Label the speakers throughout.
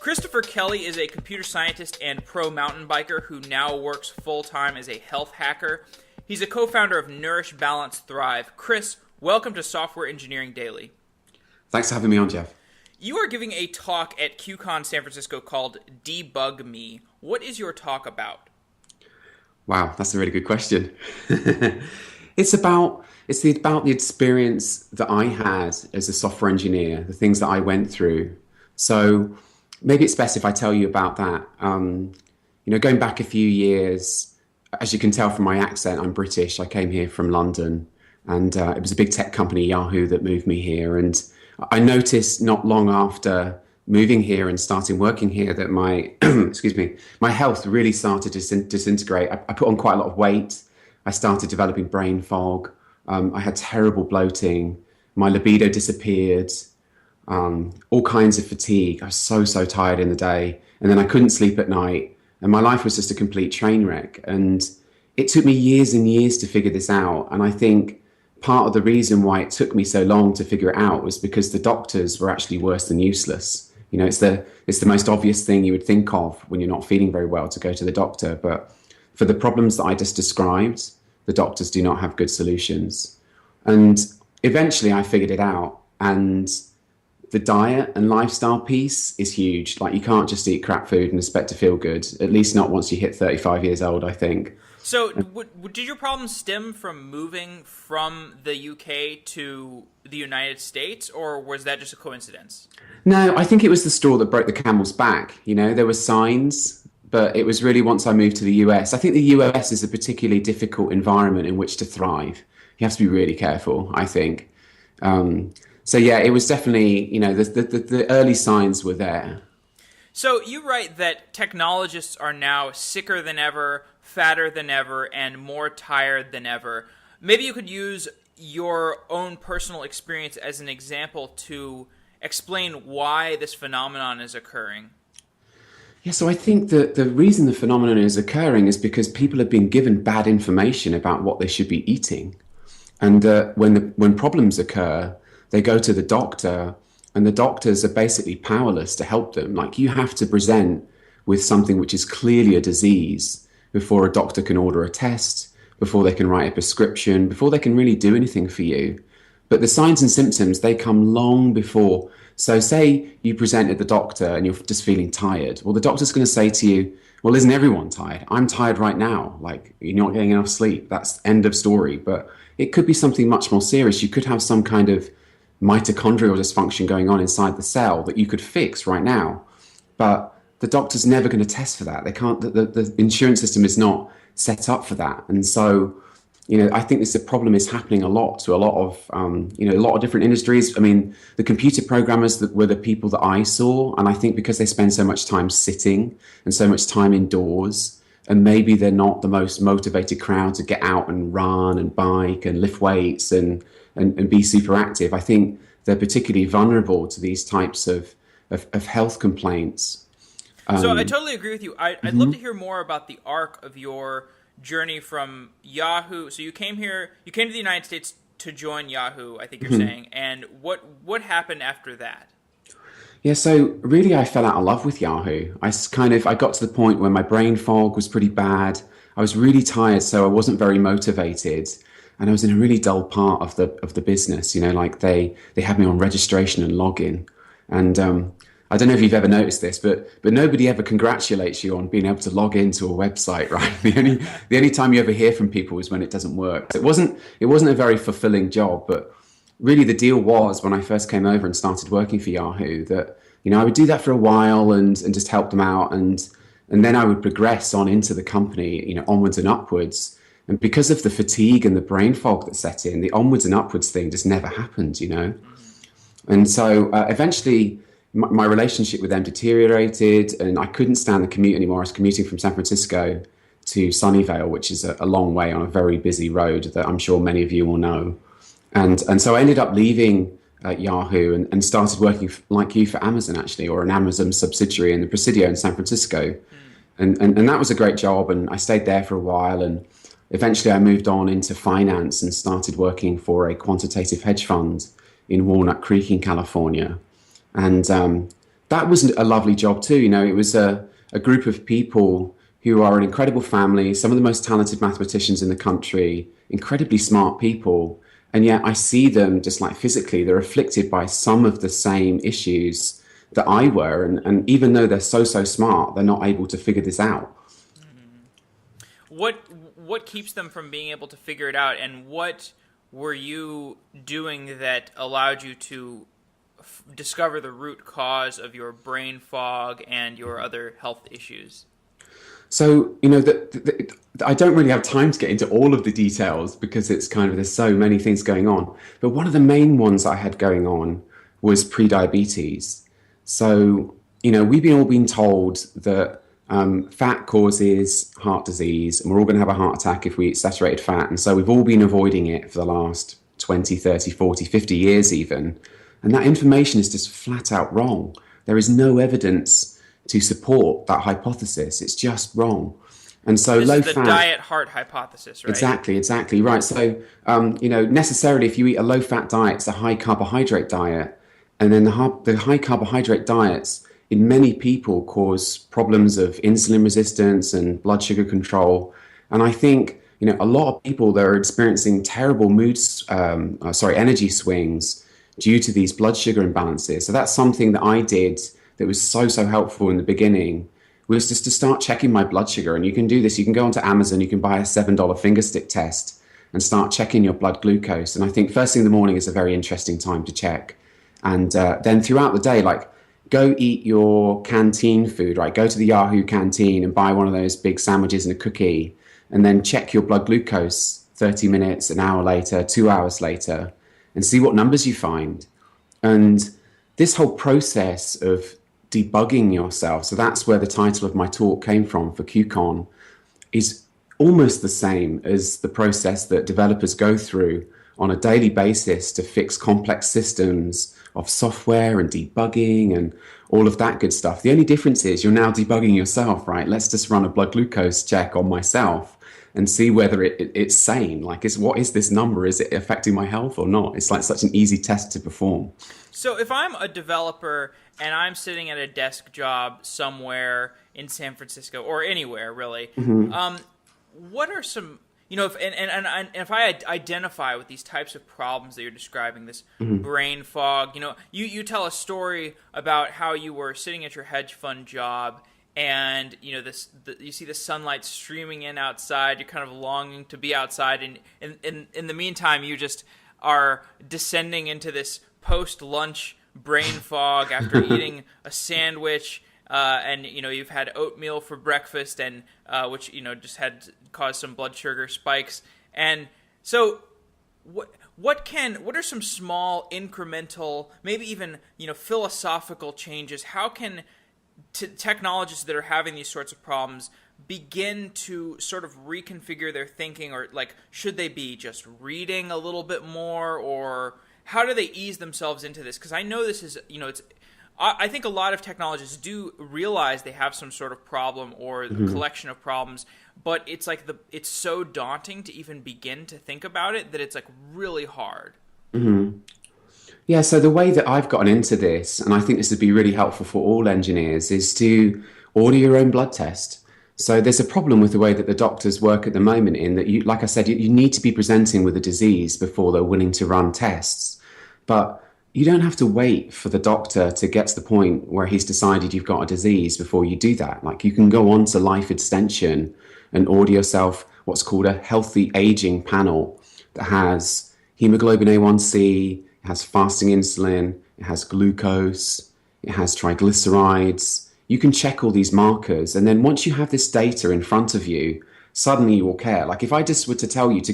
Speaker 1: Christopher Kelly is a computer scientist and pro mountain biker who now works full-time as a health hacker. He's a co-founder of Nourish Balance Thrive. Chris, welcome to Software Engineering Daily.
Speaker 2: Thanks for having me on, Jeff.
Speaker 1: You are giving a talk at QCon San Francisco called Debug Me. What is your talk about?
Speaker 2: Wow, that's a really good question. It's about the experience that I had as a software engineer, the things that I went through. So maybe it's best if I tell you about that. Going back a few years, as you can tell from my accent, I'm British. I came here from London, and it was a big tech company, Yahoo, that moved me here. And I noticed not long after moving here and starting working here that my my health really started to disintegrate. I put on quite a lot of weight. I started developing brain fog. I had terrible bloating. My libido disappeared. All kinds of fatigue. I was so tired in the day, and then I couldn't sleep at night, and my life was just a complete train wreck. And it took me years and years to figure this out. And I think part of the reason why it took me so long to figure it out was because the doctors were actually worse than useless. You know, it's the most obvious thing you would think of when you're not feeling very well, to go to the doctor. But for the problems that I just described, the doctors do not have good solutions. And eventually I figured it out. And the diet and lifestyle piece is huge. Like, you can't just eat crap food and expect to feel good, at least not once you hit 35 years old, I think.
Speaker 1: So did your problem stem from moving from the UK to the United States, or was that just a coincidence?
Speaker 2: No, I think it was the straw that broke the camel's back. You know, there were signs, but it was really once I moved to the US. I think the US is a particularly difficult environment in which to thrive. You have to be really careful, I think. So yeah, it was definitely, the early signs were there.
Speaker 1: So you write that technologists are now sicker than ever, fatter than ever, and more tired than ever. Maybe you could use your own personal experience as an example to explain why this phenomenon is occurring.
Speaker 2: Yeah, so I think that the reason the phenomenon is occurring is because people have been given bad information about what they should be eating. And when problems occur, they go to the doctor, and the doctors are basically powerless to help them. Like, you have to present with something which is clearly a disease before a doctor can order a test, before they can write a prescription, before they can really do anything for you. But the signs and symptoms, they come long before. So say you present at the doctor and you're just feeling tired. Well, the doctor's going to say to you, well, isn't everyone tired? I'm tired right now. Like, you're not getting enough sleep. That's end of story. But it could be something much more serious. You could have some kind of mitochondrial dysfunction going on inside the cell that you could fix right now. But the doctor's never going to test for that. They can't. The insurance system is not set up for that. And so, I think this problem is happening a lot to a lot of different industries. I mean, the computer programmers that were the people that I saw, and I think because they spend so much time sitting and so much time indoors, and maybe they're not the most motivated crowd to get out and run and bike and lift weights and be super active. I think they're particularly vulnerable to these types of health complaints.
Speaker 1: So I totally agree with you. I'd love to hear more about the arc of your journey from Yahoo. So you came to the United States to join Yahoo, I think you're saying. And what happened after that?
Speaker 2: Yeah, so really I fell out of love with Yahoo. I got to the point where my brain fog was pretty bad. I was really tired, so I wasn't very motivated. And I was in a really dull part of the business. Like they had me on registration and login. And I don't know if you've ever noticed this, but nobody ever congratulates you on being able to log into a website, right? The only time you ever hear from people is when it doesn't work. So it wasn't a very fulfilling job, but really the deal was, when I first came over and started working for Yahoo, that I would do that for a while and just help them out, and then I would progress on into the company, onwards and upwards. And because of the fatigue and the brain fog that set in, the onwards and upwards thing just never happened, And so eventually my relationship with them deteriorated, and I couldn't stand the commute anymore. I was commuting from San Francisco to Sunnyvale, which is a long way on a very busy road that I'm sure many of you will know. And so I ended up leaving Yahoo and started working like you for Amazon, actually, or an Amazon subsidiary in the Presidio in San Francisco. And that was a great job, and I stayed there for a while, and eventually I moved on into finance and started working for a quantitative hedge fund in Walnut Creek in California. And that was a lovely job too. It was a group of people who are an incredible family, some of the most talented mathematicians in the country, incredibly smart people. And yet I see them just like physically, they're afflicted by some of the same issues that I were. And even though they're so smart, they're not able to figure this out.
Speaker 1: What keeps them from being able to figure it out, and what were you doing that allowed you to discover the root cause of your brain fog and your other health issues?
Speaker 2: So, I don't really have time to get into all of the details because it's kind of, there's so many things going on. But one of the main ones I had going on was prediabetes. So, we've all been told that fat causes heart disease, and we're all going to have a heart attack if we eat saturated fat. And so we've all been avoiding it for the last 20, 30, 40, 50 years even. And that information is just flat out wrong. There is no evidence to support that hypothesis. It's just wrong. And so
Speaker 1: This
Speaker 2: low
Speaker 1: is the
Speaker 2: fat.
Speaker 1: diet heart hypothesis, right?
Speaker 2: Exactly, right. So, necessarily, if you eat a low fat diet, it's a high carbohydrate diet. And then the high carbohydrate diets in many people cause problems of insulin resistance and blood sugar control. And I think, a lot of people that are experiencing terrible energy swings due to these blood sugar imbalances. So that's something that I did that was so helpful in the beginning, was just to start checking my blood sugar. And you can do this. You can go onto Amazon, you can buy a $7 finger stick test and start checking your blood glucose. And I think first thing in the morning is a very interesting time to check. And then throughout the day, like, go eat your canteen food, right? Go to the Yahoo canteen and buy one of those big sandwiches and a cookie, and then check your blood glucose 30 minutes, an hour later, 2 hours later, and see what numbers you find. And this whole process of debugging yourself, so that's where the title of my talk came from for QCon, is almost the same as the process that developers go through on a daily basis to fix complex systems of software and debugging and all of that good stuff. The only difference is you're now debugging yourself, right? Let's just run a blood glucose check on myself and see whether it's sane. Like, what is this number? Is it affecting my health or not? It's like such an easy test to perform.
Speaker 1: So if I'm a developer and I'm sitting at a desk job somewhere in San Francisco or anywhere really, what are some, if I identify with these types of problems that you're describing, this brain fog, you tell a story about how you were sitting at your hedge fund job and you see the sunlight streaming in outside, you're kind of longing to be outside, and in the meantime you just are descending into this post-lunch brain fog after eating a sandwich, and you've had oatmeal for breakfast, and which just had caused some blood sugar spikes. And so what are some small incremental, maybe even philosophical changes? How can technologists that are having these sorts of problems begin to sort of reconfigure their thinking, or like, should they be just reading a little bit more, or how do they ease themselves into this? Because I know this is, I think a lot of technologists do realize they have some sort of problem or collection of problems, but it's like it's so daunting to even begin to think about it that it's like really hard.
Speaker 2: Yeah, so the way that I've gotten into this, and I think this would be really helpful for all engineers, is to order your own blood test. So there's a problem with the way that the doctors work at the moment, in that, like I said, you need to be presenting with a disease before they're willing to run tests. But you don't have to wait for the doctor to get to the point where he's decided you've got a disease before you do that. Like, you can go on to Life Extension and order yourself what's called a healthy aging panel that has hemoglobin A1C, it has fasting insulin, it has glucose, it has triglycerides. You can check all these markers. And then once you have this data in front of you, suddenly you will care. Like, if I just were to tell you to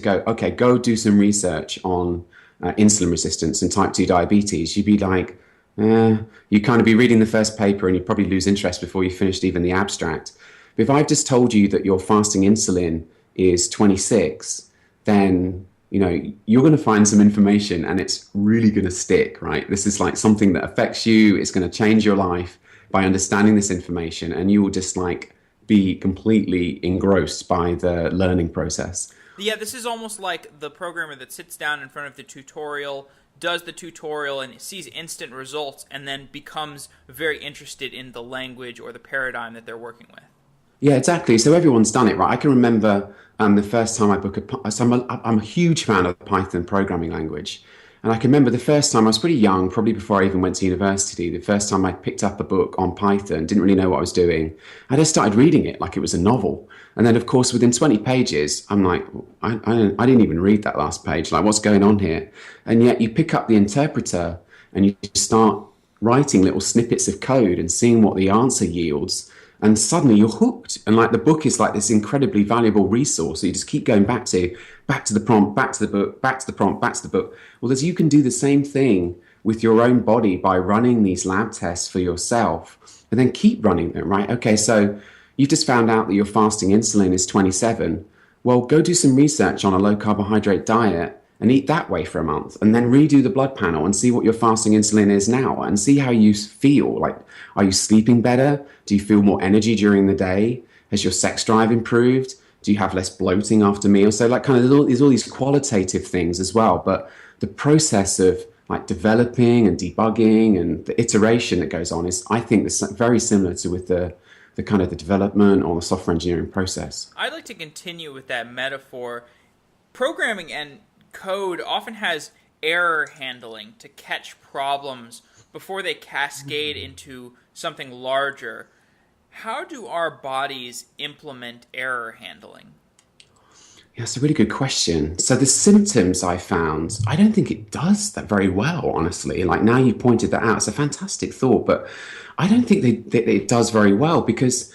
Speaker 2: go do some research on insulin resistance and type 2 diabetes, you'd be like, you'd kind of be reading the first paper and you'd probably lose interest before you finished even the abstract. But if I've just told you that your fasting insulin is 26, then you're going to find some information and it's really going to stick, right? This is like something that affects you. It's going to change your life by understanding this information, and you will just like be completely engrossed by the learning process.
Speaker 1: Yeah, this is almost like the programmer that sits down in front of the tutorial, does the tutorial and sees instant results and then becomes very interested in the language or the paradigm that they're working with.
Speaker 2: Yeah, exactly. So everyone's done it, right? I can remember the first time I book so I'm a huge fan of the Python programming language. And I can remember the first time I was pretty young, probably before I even went to university, the first time I picked up a book on Python, didn't really know what I was doing. I just started reading it like it was a novel. And then, of course, within 20 pages, I'm like, I didn't even read that last page. Like, what's going on here? And yet you pick up the interpreter and you start writing little snippets of code and seeing what the answer yields. And suddenly you're hooked. And like the book is like this incredibly valuable resource that you just keep going back to the prompt, back to the book, back to the prompt, back to the book. Well, as you can do the same thing with your own body by running these lab tests for yourself and then keep running them, right? Okay, so you've just found out that your fasting insulin is 27. Well, go do some research on a low carbohydrate diet and eat that way for a month, and then redo the blood panel and see what your fasting insulin is now and see how you feel. Like, are you sleeping better? Do you feel more energy during the day? Has your sex drive improved? Do you have less bloating after meals? So like kind of there's all these qualitative things as well, but the process of like developing and debugging and the iteration that goes on is, I think, very similar to with the kind of the development or the software engineering process.
Speaker 1: I'd like to continue with that metaphor. Programming and code often has error handling to catch problems before they cascade into something larger. How do our bodies implement error handling?
Speaker 2: Yeah, it's a really good question. So the symptoms I found, I don't think it does that very well, honestly. Like now you pointed that out, it's a fantastic thought, but I don't think that it does very well because,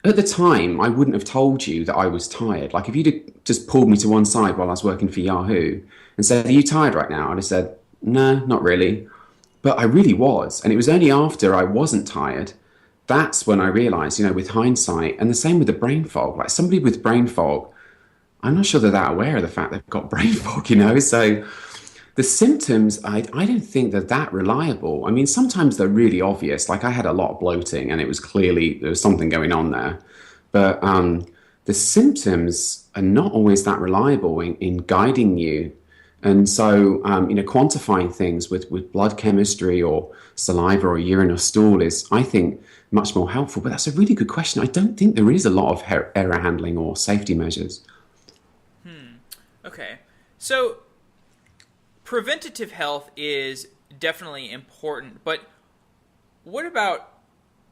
Speaker 2: at the time, I wouldn't have told you that I was tired. Like if you'd just pulled me to one side while I was working for Yahoo and said, "Are you tired right now?" I'd have said, "No, not really." But I really was. And it was only after I wasn't tired, that's when I realized, with hindsight, and the same with the brain fog. Like somebody with brain fog, I'm not sure they're that aware of the fact they've got brain fog, So the symptoms, I don't think they're that reliable. I mean, sometimes they're really obvious. Like I had a lot of bloating and it was clearly there was something going on there. But the symptoms are not always that reliable in guiding you. And so, quantifying things with blood chemistry or saliva or urine or stool is, I think, much more helpful. But that's a really good question. I don't think there is a lot of error handling or safety measures.
Speaker 1: Okay. So preventative health is definitely important, but what about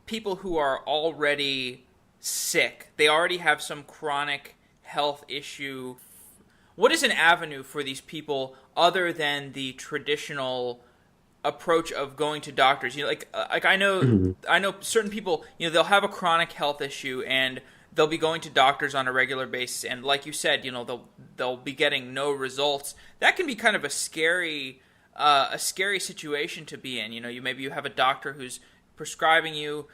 Speaker 1: people who are already sick? They already have some chronic health issue. What is an avenue for these people other than the traditional approach of going to doctors? I know certain people, they'll have a chronic health issue and they'll be going to doctors on a regular basis, and like you said, they'll be getting no results. That can be kind of a scary situation to be in. Maybe you have a doctor who's prescribing you,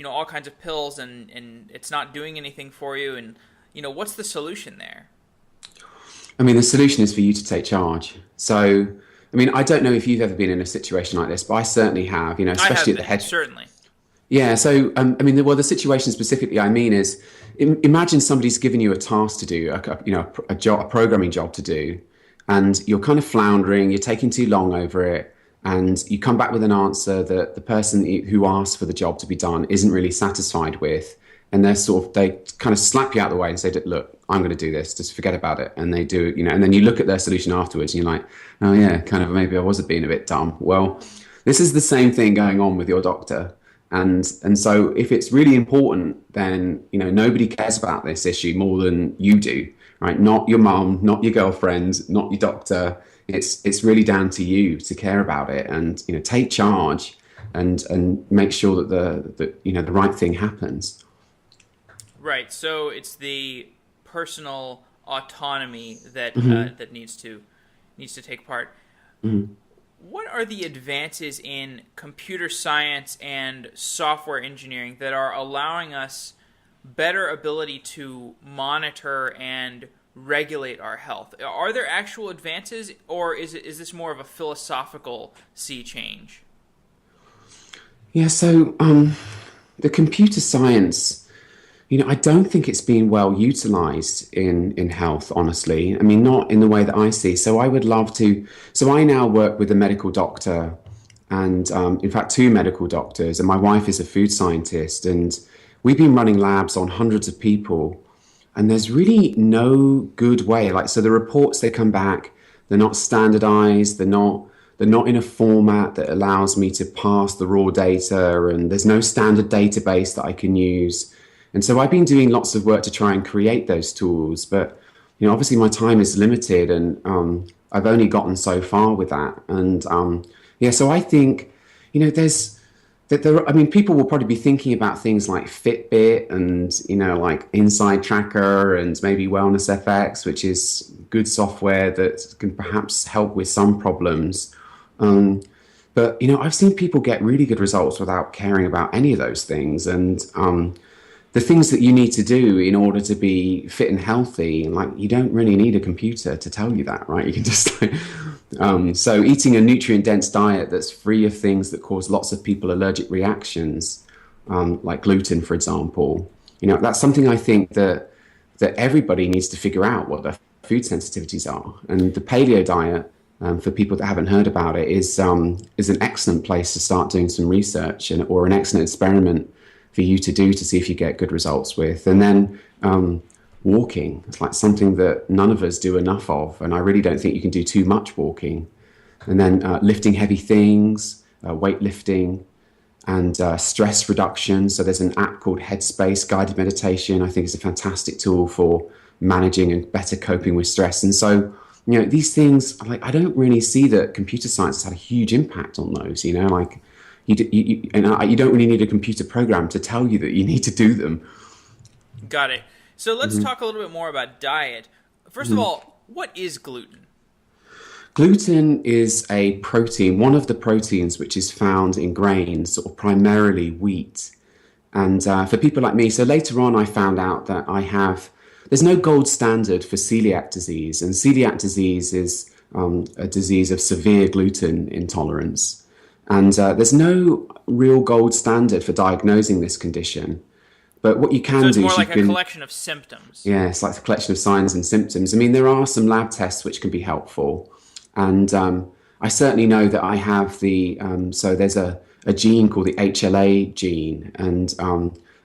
Speaker 1: all kinds of pills, and it's not doing anything for you. And what's the solution there?
Speaker 2: I mean, the solution is for you to take charge. So, I mean, I don't know if you've ever been in a situation like this, but I certainly have. Especially at the hedge.
Speaker 1: Certainly.
Speaker 2: Yeah, so the situation specifically I mean is, imagine somebody's given you a task to do, a programming job to do, and you're kind of floundering, you're taking too long over it, and you come back with an answer that the person who asked for the job to be done isn't really satisfied with, and they kind of slap you out of the way and say, "Look, I'm going to do this, just forget about it," and they do, and then you look at their solution afterwards, and you're like, "Oh yeah, kind of maybe I was being a bit dumb." Well, this is the same thing going on with your doctor. And so if it's really important, then, nobody cares about this issue more than you do, right? Not your mom, not your girlfriend, not your doctor. It's really down to you to care about it and, take charge and make sure that the right thing happens.
Speaker 1: Right. So it's the personal autonomy that that needs to take part.
Speaker 2: Mm-hmm.
Speaker 1: What are the advances in computer science and software engineering that are allowing us better ability to monitor and regulate our health? Are there actual advances, or is this more of a philosophical sea change?
Speaker 2: Yeah, so the computer science, I don't think it's been well utilized in health, honestly. I mean, not in the way that I see. So I would love to. So I now work with a medical doctor and, in fact, two medical doctors, and my wife is a food scientist. And we've been running labs on hundreds of people, and there's really no good way. Like, so the reports they come back, they're not standardized, they're not in a format that allows me to pass the raw data, and there's no standard database that I can use. And so I've been doing lots of work to try and create those tools, but obviously my time is limited, and I've only gotten so far with that. And yeah, so I think there's that there. I mean, people will probably be thinking about things like Fitbit and like Inside Tracker and maybe Wellness FX, which is good software that can perhaps help with some problems. But I've seen people get really good results without caring about any of those things, and the things that you need to do in order to be fit and healthy, like you don't really need a computer to tell you that, right? You can just so eating a nutrient-dense diet that's free of things that cause lots of people allergic reactions, like gluten, for example. That's something I think that everybody needs to figure out what their food sensitivities are. And the paleo diet, for people that haven't heard about it, is an excellent place to start doing some research or an excellent experiment for you to do to see if you get good results with. And then walking, it's like something that none of us do enough of, and I really don't think you can do too much walking. And then lifting heavy things, weightlifting, and stress reduction. So there's an app called Headspace Guided Meditation. I think it's a fantastic tool for managing and better coping with stress. And so these things, like, I don't really see that computer science has had a huge impact on those. Like you don't really need a computer program to tell you that you need to do them.
Speaker 1: Got it. So let's talk a little bit more about diet. First of all, what is gluten?
Speaker 2: Gluten is a protein, one of the proteins which is found in grains, or primarily wheat. And for people like me, so later on I found out that there's no gold standard for celiac disease. And celiac disease is a disease of severe gluten intolerance. And there's no real gold standard for diagnosing this condition. But what you can do is...
Speaker 1: So it's more like a collection of symptoms.
Speaker 2: Yeah, it's like a collection of signs and symptoms. I mean, there are some lab tests which can be helpful. And I certainly know that I have so there's a gene called the HLA gene. And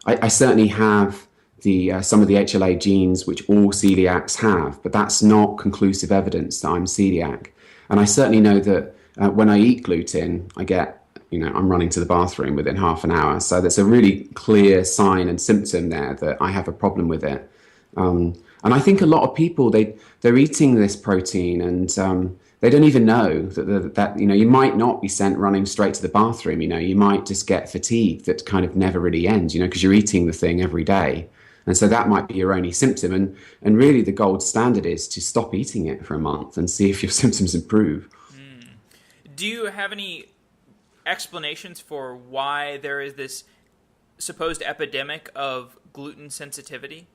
Speaker 2: I certainly have some of the HLA genes which all celiacs have. But that's not conclusive evidence that I'm celiac. And I certainly know that when I eat gluten, I'm running to the bathroom within half an hour. So there's a really clear sign and symptom there that I have a problem with it. And I think a lot of people, they're eating this protein and they don't even know that you might not be sent running straight to the bathroom. You might just get fatigue that kind of never really ends, because you're eating the thing every day. And so that might be your only symptom. And really the gold standard is to stop eating it for a month and see if your symptoms improve.
Speaker 1: Do you have any explanations for why there is this supposed epidemic of gluten sensitivity?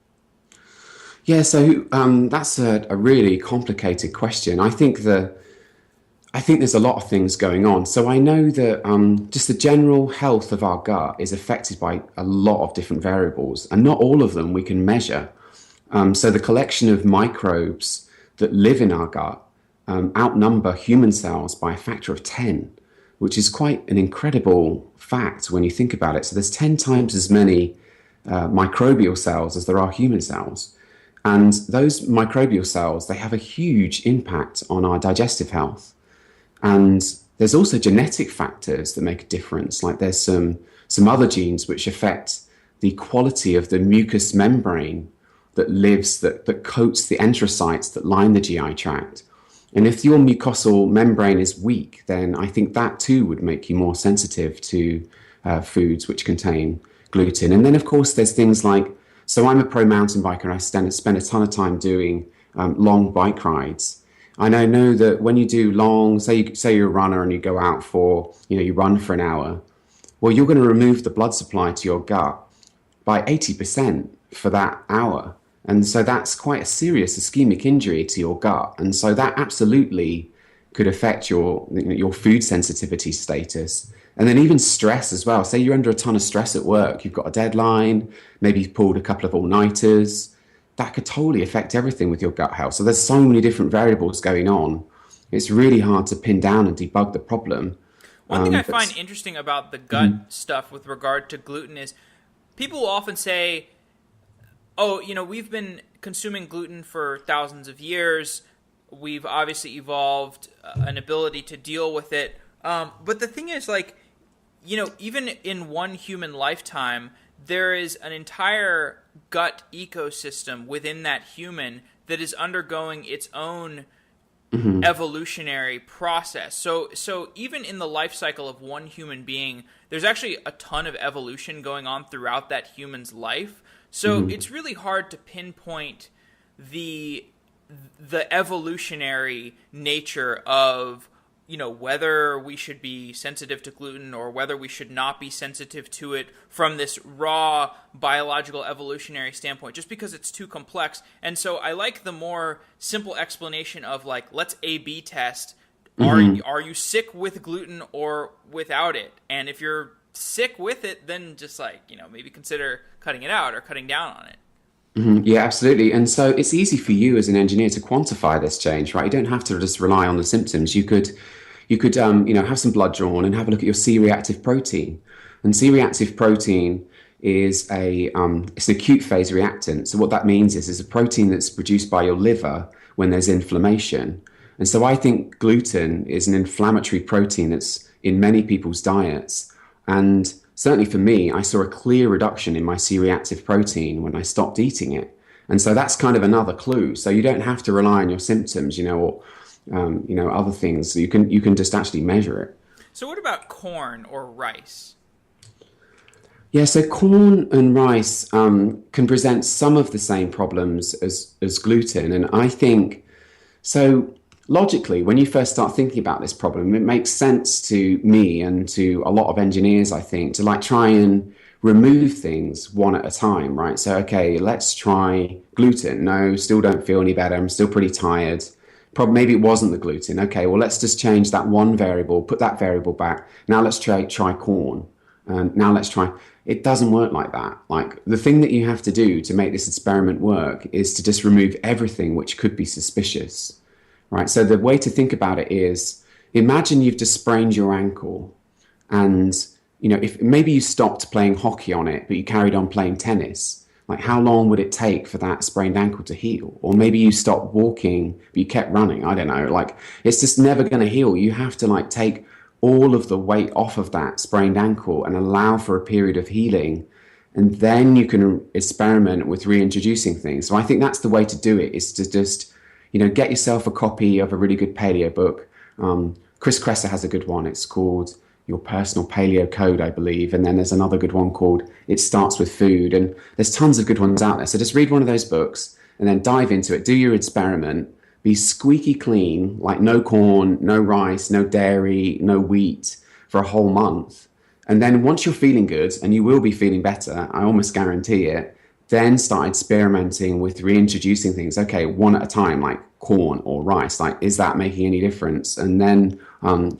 Speaker 2: Yeah, so that's a really complicated question. I think there's a lot of things going on. So I know that just the general health of our gut is affected by a lot of different variables, and not all of them we can measure. So the collection of microbes that live in our gut outnumber human cells by a factor of 10, which is quite an incredible fact when you think about it. So there's 10 times as many microbial cells as there are human cells. And those microbial cells, they have a huge impact on our digestive health. And there's also genetic factors that make a difference. Like there's some other genes which affect the quality of the mucous membrane that coats the enterocytes that line the GI tract. And if your mucosal membrane is weak, then I think that too would make you more sensitive to foods which contain gluten. And then, of course, there's things like, so I'm a pro mountain biker and I spend a ton of time doing long bike rides. And I know that when you do long, say you're a runner and you go out for, you run for an hour, well, you're going to remove the blood supply to your gut by 80% for that hour. And so that's quite a serious ischemic injury to your gut. And so that absolutely could affect your food sensitivity status. And then even stress as well. Say you're under a ton of stress at work, you've got a deadline, maybe you've pulled a couple of all-nighters. That could totally affect everything with your gut health. So there's so many different variables going on. It's really hard to pin down and debug the problem.
Speaker 1: One thing I find
Speaker 2: But
Speaker 1: interesting about the gut stuff with regard to gluten is people will often say, oh, we've been consuming gluten for thousands of years. We've obviously evolved an ability to deal with it. But the thing is, like, even in one human lifetime, there is an entire gut ecosystem within that human that is undergoing its own evolutionary process. So even in the life cycle of one human being, there's actually a ton of evolution going on throughout that human's life. So it's really hard to pinpoint the evolutionary nature of whether we should be sensitive to gluten or whether we should not be sensitive to it from this raw biological evolutionary standpoint, just because it's too complex. And so I like the more simple explanation of, like, let's A/B test. Are you sick with gluten or without it? And if you're sick with it, then just, like, maybe consider cutting it out or cutting down on it.
Speaker 2: Yeah, absolutely. And so it's easy for you as an engineer to quantify this change, right? You don't have to just rely on the symptoms. You could have some blood drawn and have a look at your C-reactive protein. And C-reactive protein is it's an acute phase reactant. So what that means is it's a protein that's produced by your liver when there's inflammation. And so I think gluten is an inflammatory protein that's in many people's diets. And certainly for me, I saw a clear reduction in my C-reactive protein when I stopped eating it. And so that's kind of another clue. So you don't have to rely on your symptoms, or other things. You can just actually measure it.
Speaker 1: So what about corn or rice?
Speaker 2: Yeah, so corn and rice can present some of the same problems as gluten. And I think, so logically, when you first start thinking about this problem, it makes sense to me and to a lot of engineers, I think, to, like, try and remove things one at a time, right? So, okay, let's try gluten. No, still don't feel any better. I'm still pretty tired. Probably maybe it wasn't the gluten. Okay, well, let's just change that one variable, put that variable back. Now let's try corn. Now let's try. It doesn't work like that. Like, the thing that you have to do to make this experiment work is to just remove everything which could be suspicious, right? So the way to think about it is, imagine you've just sprained your ankle, and if maybe you stopped playing hockey on it, but you carried on playing tennis. Like, how long would it take for that sprained ankle to heal? Or maybe you stopped walking, but you kept running. I don't know. Like, it's just never going to heal. You have to, like, take all of the weight off of that sprained ankle and allow for a period of healing. And then you can experiment with reintroducing things. So I think that's the way to do it, is to just, get yourself a copy of a really good paleo book. Chris Kresser has a good one. It's called Your Personal Paleo Code, I believe. And then there's another good one called It Starts With Food. And there's tons of good ones out there. So just read one of those books and then dive into it. Do your experiment. Be squeaky clean, like no corn, no rice, no dairy, no wheat for a whole month. And then once you're feeling good, and you will be feeling better, I almost guarantee it, then start experimenting with reintroducing things. Okay, one at a time, like corn or rice. Like, is that making any difference? And then,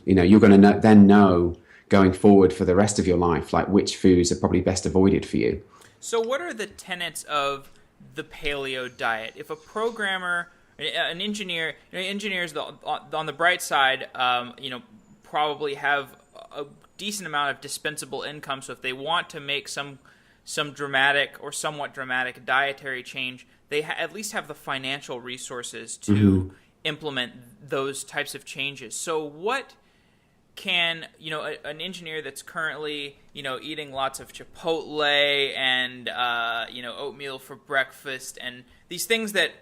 Speaker 2: you're going to then know going forward for the rest of your life, like, which foods are probably best avoided for you.
Speaker 1: So what are the tenets of the paleo diet? If a programmer, an engineer, engineers on the bright side, probably have a decent amount of dispensable income. So if they want to make some dramatic or somewhat dramatic dietary change, they at least have the financial resources to implement those types of changes. So what can, an engineer that's currently, eating lots of Chipotle and, oatmeal for breakfast and these things that,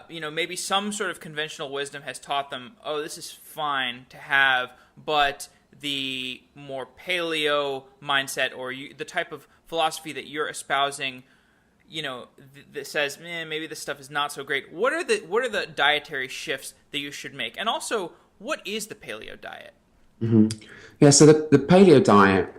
Speaker 1: maybe some sort of conventional wisdom has taught them, oh, this is fine to have, but the more paleo mindset or the type of philosophy that you're espousing, that says, maybe this stuff is not so great. What are the dietary shifts that you should make? And also, what is the paleo diet?
Speaker 2: Yeah, so the paleo diet,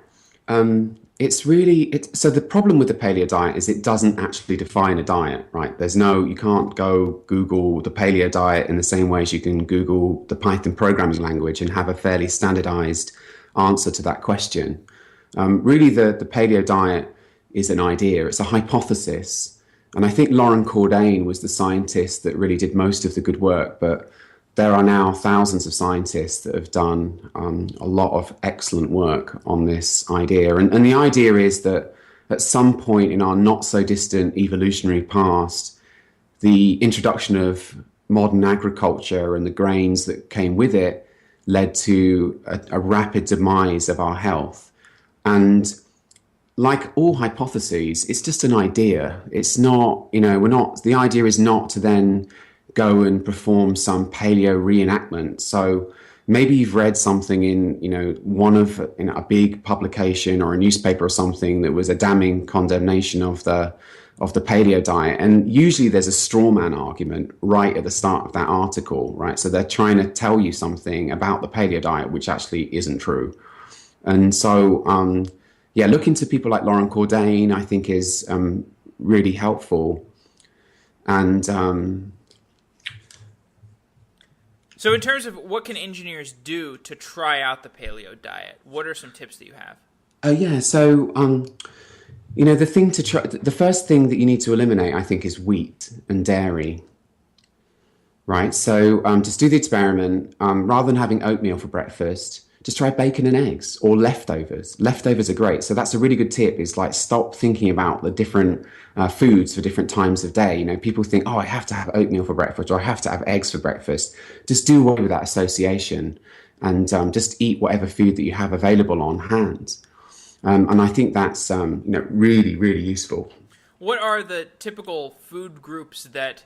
Speaker 2: so the problem with the paleo diet is it doesn't actually define a diet, right? You can't go Google the paleo diet in the same way as you can Google the Python programming language and have a fairly standardized answer to that question. Really, the paleo diet is an idea, it's a hypothesis. And I think Lauren Cordain was the scientist that really did most of the good work, but there are now thousands of scientists that have done a lot of excellent work on this idea. And the idea is that at some point in our not so distant evolutionary past, the introduction of modern agriculture and the grains that came with it led to a rapid demise of our health. And like all hypotheses, it's just an idea. It's not, the idea is not to then go and perform some paleo reenactment. So maybe you've read something in, a big publication or a newspaper or something that was a damning condemnation of the paleo diet. And usually there's a straw man argument right at the start of that article, right? So they're trying to tell you something about the paleo diet, which actually isn't true. And so, looking to people like Lauren Cordain, I think is really helpful. And
Speaker 1: so in terms of what can engineers do to try out the paleo diet, what are some tips that you have?
Speaker 2: The first thing that you need to eliminate, I think, is wheat and dairy, right? So just do the experiment. Rather than having oatmeal for breakfast, just try bacon and eggs or leftovers. Leftovers are great. So that's a really good tip, is like stop thinking about the different foods for different times of day. People think, oh, I have to have oatmeal for breakfast or I have to have eggs for breakfast. Just do away with that association and just eat whatever food that you have available on hand. And I think that's really, really useful.
Speaker 1: What are the typical food groups that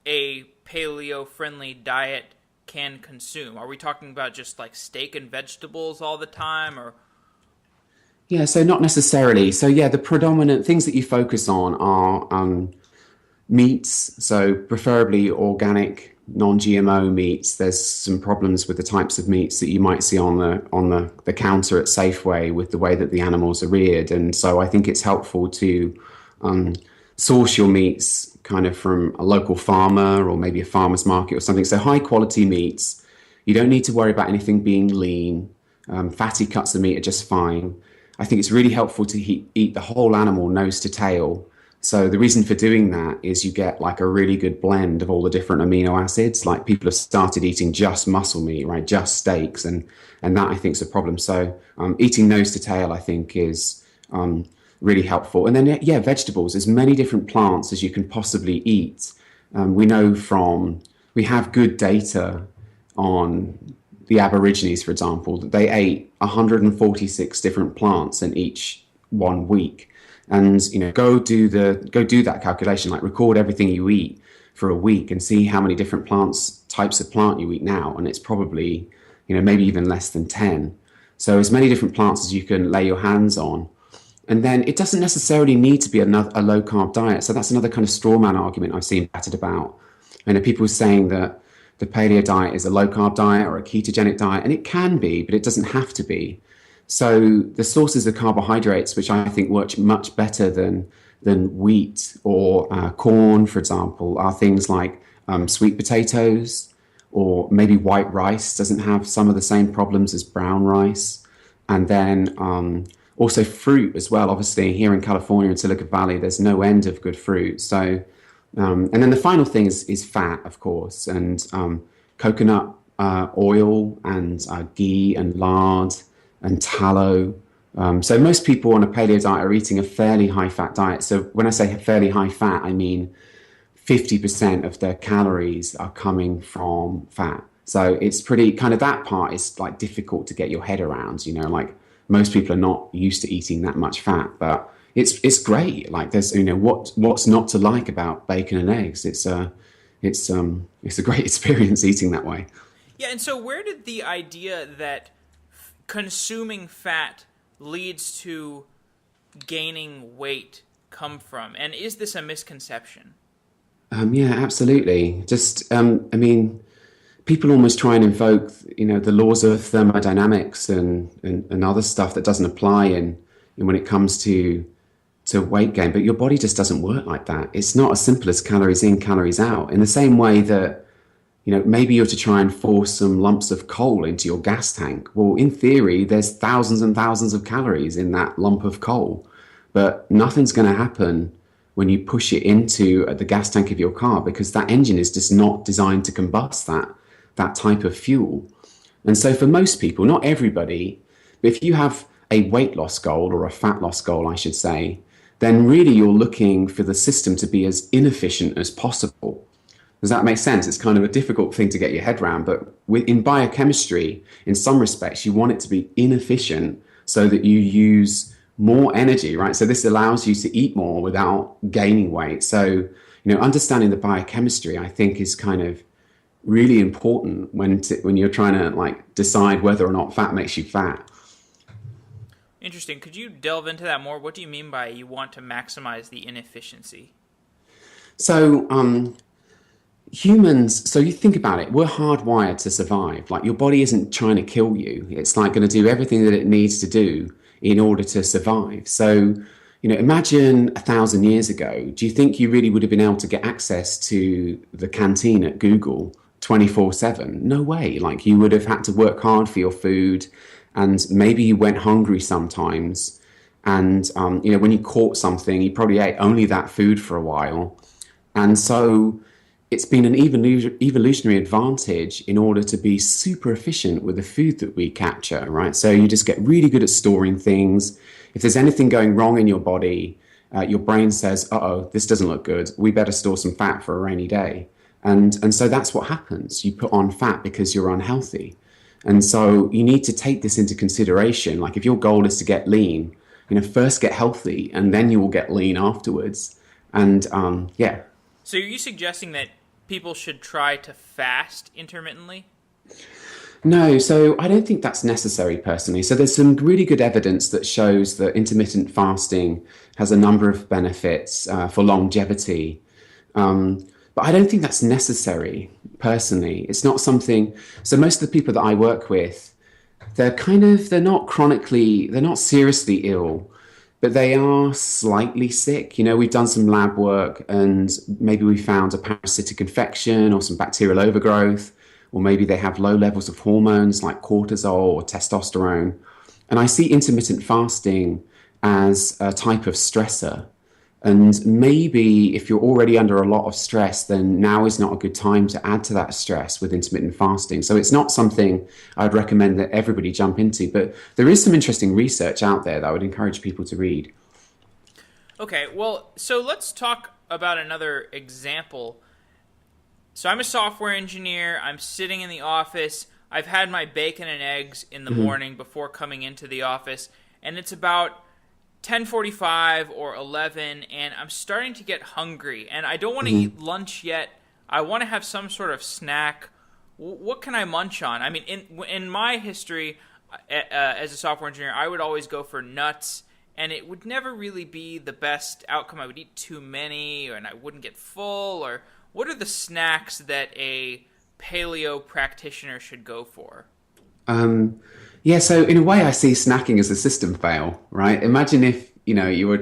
Speaker 1: a paleo-friendly diet can consume? Are we talking about just like steak and vegetables all the time, or?
Speaker 2: Yeah, so not necessarily. So the predominant things that you focus on are meats, so preferably organic, non-GMO meats. There's some problems with the types of meats that you might see on the counter at Safeway with the way that the animals are reared. And so I think it's helpful to source your meats kind of from a local farmer or maybe a farmer's market or something. So high quality meats. You don't need to worry about anything being lean. Fatty cuts of meat are just fine. I think it's really helpful to eat the whole animal nose to tail. So the reason for doing that is you get like a really good blend of all the different amino acids. Like people have started eating just muscle meat, right? Just steaks. And that I think is a problem. So eating nose to tail, I think, is really helpful. And then, vegetables, as many different plants as you can possibly eat. We have good data on the Aborigines, for example, that they ate 146 different plants in each 1 week. And, go do that calculation, like record everything you eat for a week and see how many different types of plant you eat now. And it's probably, maybe even less than 10. So as many different plants as you can lay your hands on. And then it doesn't necessarily need to be a low carb diet. So that's another kind of straw man argument I've seen battered about. People saying that the paleo diet is a low carb diet or a ketogenic diet, and it can be, but it doesn't have to be. So the sources of carbohydrates, which I think work much better than wheat or corn, for example, are things like sweet potatoes, or maybe white rice doesn't have some of the same problems as brown rice. And then also fruit as well. Obviously, here in California and Silicon Valley, there's no end of good fruit. So, and then the final thing is fat, of course, and coconut oil and ghee and lard and tallow. So most people on a paleo diet are eating a fairly high fat diet. So when I say fairly high fat, I mean 50% of their calories are coming from fat. So it's pretty kind of, that part is like difficult to get your head around, like most people are not used to eating that much fat, but it's great. Like there's, what's not to like about bacon and eggs? It's a great experience eating that way.
Speaker 1: Yeah. And so where did the idea that consuming fat leads to gaining weight come from? And is this a misconception?
Speaker 2: Yeah, absolutely. Just, people almost try and invoke, the laws of thermodynamics and other stuff that doesn't apply in when it comes to weight gain. But your body just doesn't work like that. It's not as simple as calories in, calories out. In the same way that, maybe you're to try and force some lumps of coal into your gas tank. Well, in theory, there's thousands and thousands of calories in that lump of coal, but nothing's going to happen when you push it into the gas tank of your car, because that engine is just not designed to combust that type of fuel. And so for most people, not everybody, but if you have a weight loss goal, or a fat loss goal, I should say, then really you're looking for the system to be as inefficient as possible. Does that make sense? It's kind of a difficult thing to get your head around, but in biochemistry, in some respects, you want it to be inefficient so that you use more energy, right? So this allows you to eat more without gaining weight. So, understanding the biochemistry, I think, is kind of really important when you're trying to like decide whether or not fat makes you fat.
Speaker 1: Interesting. Could you delve into that more? What do you mean by you want to maximize the inefficiency?
Speaker 2: So, humans, so you think about it, we're hardwired to survive. Like, your body isn't trying to kill you. It's like going to do everything that it needs to do in order to survive. So, imagine 1,000 years ago, do you think you really would have been able to get access to the canteen at Google 24/7? No way. Like, you would have had to work hard for your food, and maybe you went hungry sometimes. And, when you caught something, you probably ate only that food for a while. And so it's been an evolutionary advantage in order to be super efficient with the food that we capture, right? So you just get really good at storing things. If there's anything going wrong in your body, your brain says, uh-oh, this doesn't look good. We better store some fat for a rainy day. And so that's what happens. You put on fat because you're unhealthy. And so you need to take this into consideration. Like, if your goal is to get lean, first get healthy, and then you will get lean afterwards. And yeah.
Speaker 1: So are you suggesting that people should try to fast intermittently?
Speaker 2: No, so I don't think that's necessary personally. So there's some really good evidence that shows that intermittent fasting has a number of benefits for longevity. But I don't think that's necessary personally. It's not something. So most of the people that I work with, they're not seriously ill, but they are slightly sick. We've done some lab work, and maybe we found a parasitic infection or some bacterial overgrowth, or maybe they have low levels of hormones like cortisol or testosterone. And I see intermittent fasting as a type of stressor. And maybe if you're already under a lot of stress, then now is not a good time to add to that stress with intermittent fasting. So it's not something I'd recommend that everybody jump into, but there is some interesting research out there that I would encourage people to read.
Speaker 1: Okay, well, so let's talk about another example. So I'm a software engineer. I'm sitting in the office. I've had my bacon and eggs in the morning before coming into the office, and it's about 10:45 or 11, and I'm starting to get hungry, and I don't want to eat lunch yet. I want to have some sort of snack. What can I munch on? I mean, in my history as a software engineer, I would always go for nuts, and it would never really be the best outcome. I would eat too many, and I wouldn't get full. Or what are the snacks that a paleo practitioner should go for?
Speaker 2: Yeah, so in a way, I see snacking as a system fail, right? Imagine if, you were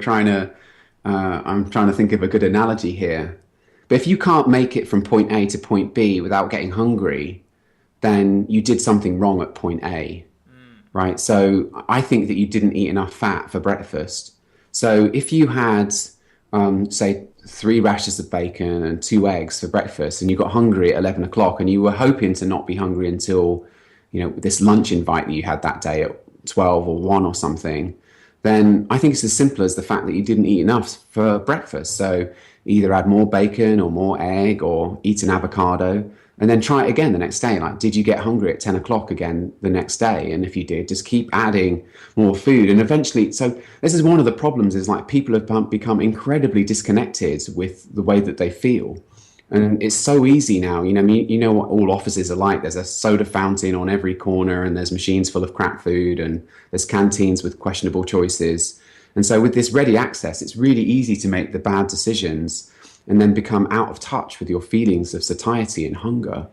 Speaker 2: I'm trying to think of a good analogy here. But if you can't make it from point A to point B without getting hungry, then you did something wrong at point A, right? So I think that you didn't eat enough fat for breakfast. So if you had, say, 3 rashers of bacon and 2 eggs for breakfast, and you got hungry at 11 o'clock, and you were hoping to not be hungry until this lunch invite that you had that day at 12 or 1 or something, then I think it's as simple as the fact that you didn't eat enough for breakfast. So either add more bacon or more egg, or eat an avocado, and then try it again the next day. Like, did you get hungry at 10 o'clock again the next day? And if you did, just keep adding more food. And eventually, so this is one of the problems, is like people have become incredibly disconnected with the way that they feel. And it's so easy now, you know what all offices are like. There's a soda fountain on every corner, and there's machines full of crap food, and there's canteens with questionable choices. And so with this ready access, it's really easy to make the bad decisions and then become out of touch with your feelings of satiety and hunger.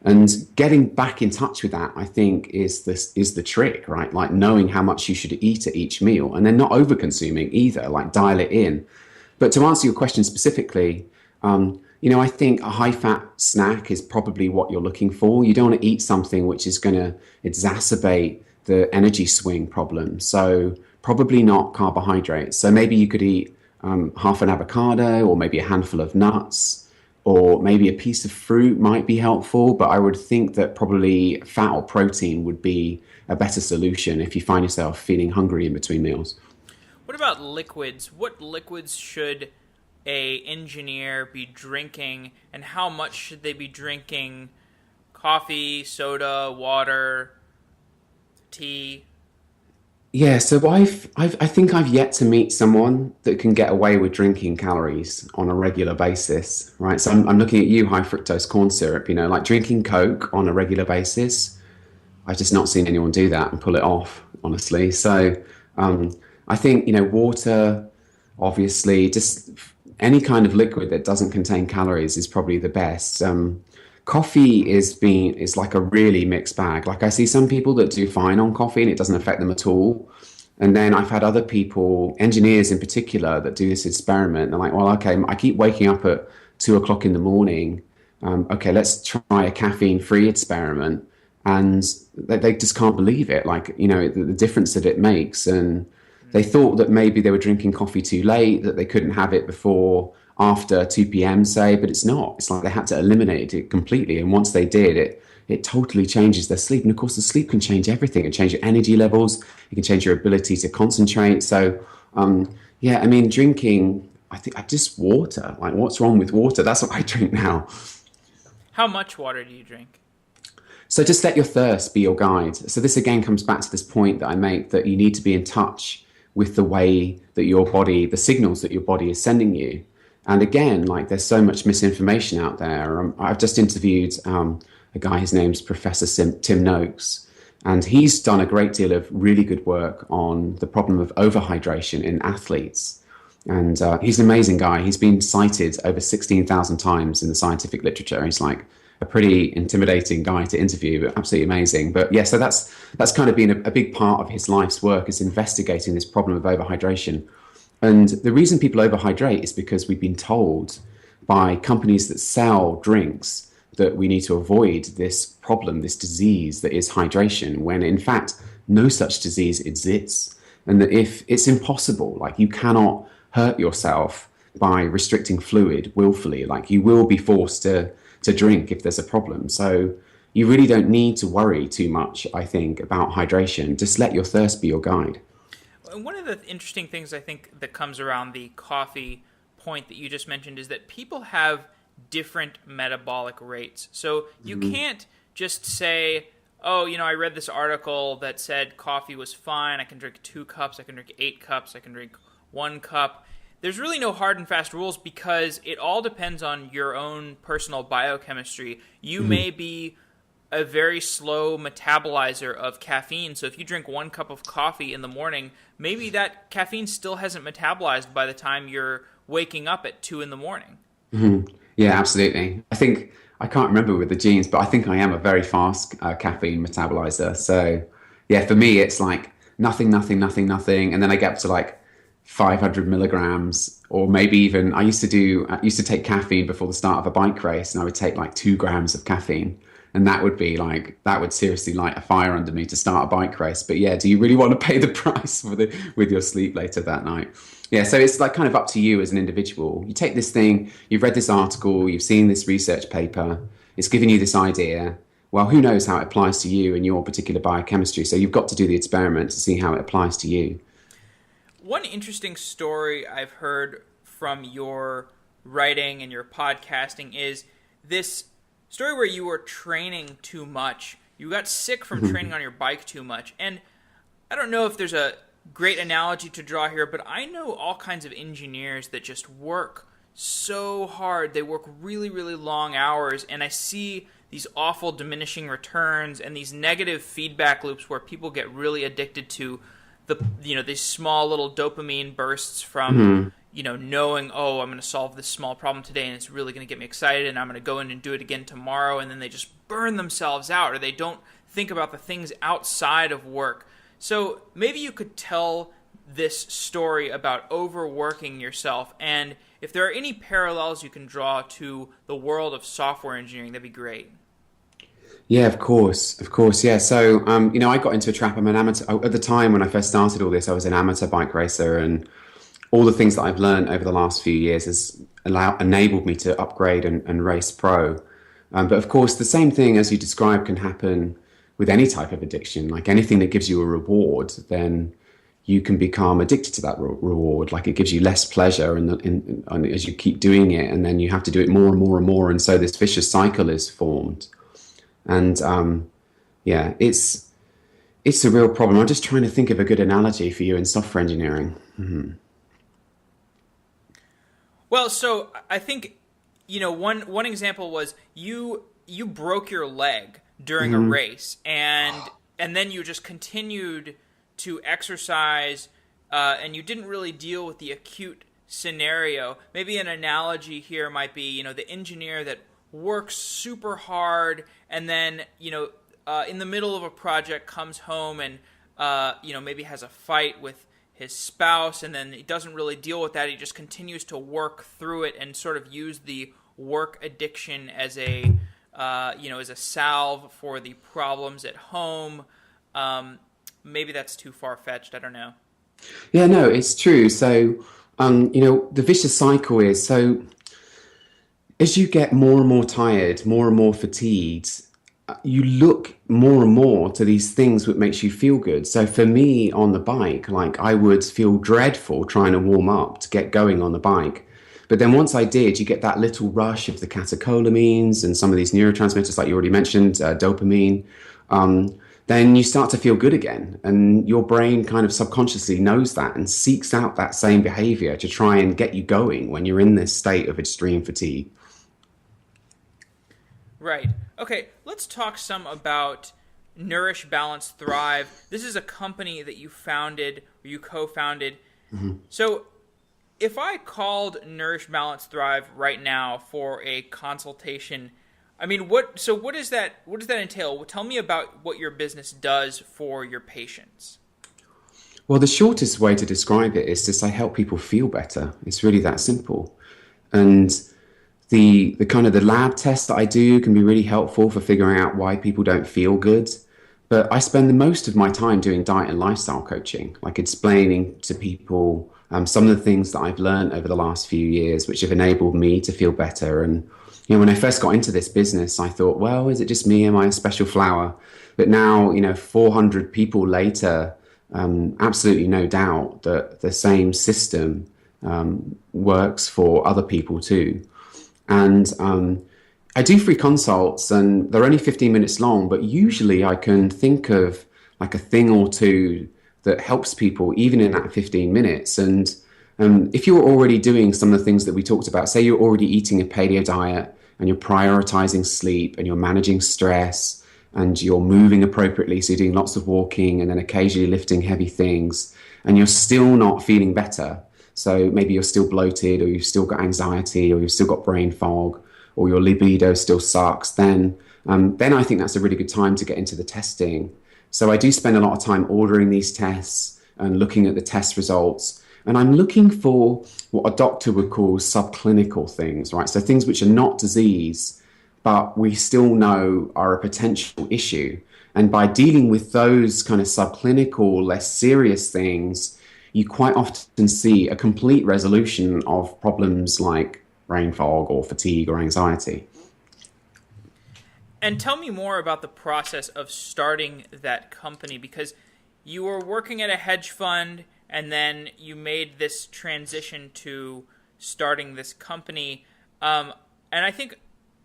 Speaker 2: And getting back in touch with that, I think, is the trick, right? Like knowing how much you should eat at each meal, and then not over consuming either, like dial it in. But to answer your question specifically, I think a high fat snack is probably what you're looking for. You don't want to eat something which is going to exacerbate the energy swing problem. So probably not carbohydrates. So maybe you could eat half an avocado or maybe a handful of nuts or maybe a piece of fruit might be helpful. But I would think that probably fat or protein would be a better solution if you find yourself feeling hungry in between meals.
Speaker 1: What about liquids? What liquids should a engineer be drinking, and how much should they be drinking? Coffee, soda, water, tea?
Speaker 2: Yeah, so I think I've yet to meet someone that can get away with drinking calories on a regular basis, right? So I'm looking at you, high fructose corn syrup, like drinking Coke on a regular basis. I've just not seen anyone do that and pull it off, honestly. So I think, water, obviously, just any kind of liquid that doesn't contain calories is probably the best. Coffee is like a really mixed bag. Like I see some people that do fine on coffee and it doesn't affect them at all. And then I've had other people, engineers in particular, that do this experiment. They're like, well, okay, I keep waking up at 2 o'clock in the morning. Okay, let's try a caffeine-free experiment. And they just can't believe it, like, the difference that it makes. And they thought that maybe they were drinking coffee too late, that they couldn't have it before after 2 p.m., say, but it's not. It's like they had to eliminate it completely. And once they did, it totally changes their sleep. And of course, the sleep can change everything. It can change your energy levels. It can change your ability to concentrate. So, yeah, I mean, drinking, I just water. Like, what's wrong with water? That's what I drink now.
Speaker 1: How much water do you drink?
Speaker 2: So just let your thirst be your guide. So this again comes back to this point that I make, that you need to be in touch with the way that your body, the signals that your body is sending you. And again, like, there's so much misinformation out there. I've just interviewed a guy, his name's Professor Tim Noakes, and he's done a great deal of really good work on the problem of overhydration in athletes. And he's an amazing guy. He's been cited over 16,000 times in the scientific literature. He's like a pretty intimidating guy to interview, but absolutely amazing. But yeah, so that's kind of been a big part of his life's work, is investigating this problem of overhydration. And the reason people overhydrate is because we've been told by companies that sell drinks that we need to avoid this problem, this disease that is hydration, when in fact no such disease exists. And that if it's impossible, like, you cannot hurt yourself by restricting fluid willfully, like, you will be forced to drink if there's a problem. So you really don't need to worry too much, I think, about hydration. Just let your thirst be your guide.
Speaker 1: And one of the interesting things I think that comes around the coffee point that you just mentioned is that people have different metabolic rates. So you can't just say, oh, I read this article that said coffee was fine. I can drink 2 cups. I can drink 8 cups. I can drink 1 cup. There's really no hard and fast rules because it all depends on your own personal biochemistry. You may be a very slow metabolizer of caffeine. So if you drink 1 cup of coffee in the morning, maybe that caffeine still hasn't metabolized by the time you're waking up at 2 in the morning.
Speaker 2: Yeah, absolutely. I think, I can't remember with the genes, but I think I am a very fast caffeine metabolizer. So yeah, for me, it's like nothing, nothing, nothing, nothing. And then I get up to like 500 milligrams, or maybe even, I used to take caffeine before the start of a bike race, and I would take like 2 grams of caffeine. And that would seriously light a fire under me to start a bike race. But yeah, do you really want to pay the price with your sleep later that night? Yeah, so it's like kind of up to you as an individual. You take this thing, you've read this article, you've seen this research paper, it's given you this idea. Well, who knows how it applies to you and your particular biochemistry? So you've got to do the experiment to see how it applies to you.
Speaker 1: One interesting story I've heard from your writing and your podcasting is this story where you were training too much. You got sick from training on your bike too much. And I don't know if there's a great analogy to draw here, but I know all kinds of engineers that just work so hard. They work really, really long hours, and I see these awful diminishing returns and these negative feedback loops where people get really addicted to these small little dopamine bursts from knowing, oh, I'm going to solve this small problem today and it's really going to get me excited and I'm going to go in and do it again tomorrow, and then they just burn themselves out, or they don't think about the things outside of work. So maybe you could tell this story about overworking yourself, and if there are any parallels you can draw to the world of software engineering, that'd be great.
Speaker 2: Yeah, of course, yeah. So, I got into a trap. I'm an amateur. At the time when I first started all this, I was an amateur bike racer, and all the things that I've learned over the last few years has enabled me to upgrade and race pro. But of course, the same thing as you described can happen with any type of addiction. Like anything that gives you a reward, then you can become addicted to that reward. Like it gives you less pleasure, and as you keep doing it, and then you have to do it more and more and more, and so this vicious cycle is formed. And yeah, it's a real problem. I'm just trying to think of a good analogy for you in software engineering.
Speaker 1: Well, so I think one example was you broke your leg during a race, and then you just continued to exercise, and you didn't really deal with the acute scenario. Maybe an analogy here might be the engineer that works super hard, and then in the middle of a project comes home and maybe has a fight with his spouse, and then he doesn't really deal with that. He just continues to work through it and sort of use the work addiction as a as a salve for the problems at home. Maybe that's too far-fetched. I don't know.
Speaker 2: Yeah, no, it's true. So, the vicious cycle is, so as you get more and more tired, more and more fatigued, you look more and more to these things that makes you feel good. So for me on the bike, like I would feel dreadful trying to warm up to get going on the bike. But then once I did, you get that little rush of the catecholamines and some of these neurotransmitters, like you already mentioned, dopamine. Then you start to feel good again. And your brain kind of subconsciously knows that and seeks out that same behavior to try and get you going when you're in this state of extreme fatigue.
Speaker 1: Right. Okay, let's talk some about Nourish Balance Thrive. This is a company that you founded, or you co-founded. So if I called Nourish Balance Thrive right now for a consultation, I mean, what does that entail? Tell me about what your business does for your patients.
Speaker 2: Well, the shortest way to describe it is to say help people feel better. It's really that simple. And the kind of the lab tests that I do can be really helpful for figuring out why people don't feel good. But I spend the most of my time doing diet and lifestyle coaching, like explaining to people some of the things that I've learned over the last few years, which have enabled me to feel better. And when I first got into this business, I thought, well, is it just me? Am I a special flower? But now, 400 people later, absolutely no doubt that the same system works for other people too. And I do free consults, and they're only 15 minutes long, but usually I can think of like a thing or two that helps people even in that 15 minutes. And if you're already doing some of the things that we talked about, say you're already eating a paleo diet and you're prioritizing sleep and you're managing stress and you're moving appropriately, so you're doing lots of walking and then occasionally lifting heavy things, and you're still not feeling better. So maybe you're still bloated, or you've still got anxiety, or you've still got brain fog, or your libido still sucks, then I think that's a really good time to get into the testing. So I do spend a lot of time ordering these tests and looking at the test results. And I'm looking for what a doctor would call subclinical things, right? So things which are not disease, but we still know are a potential issue. And by dealing with those kind of subclinical, less serious things, you quite often see a complete resolution of problems like brain fog or fatigue or anxiety.
Speaker 1: And tell me more about the process of starting that company, because you were working at a hedge fund and then you made this transition to starting this company. And I think,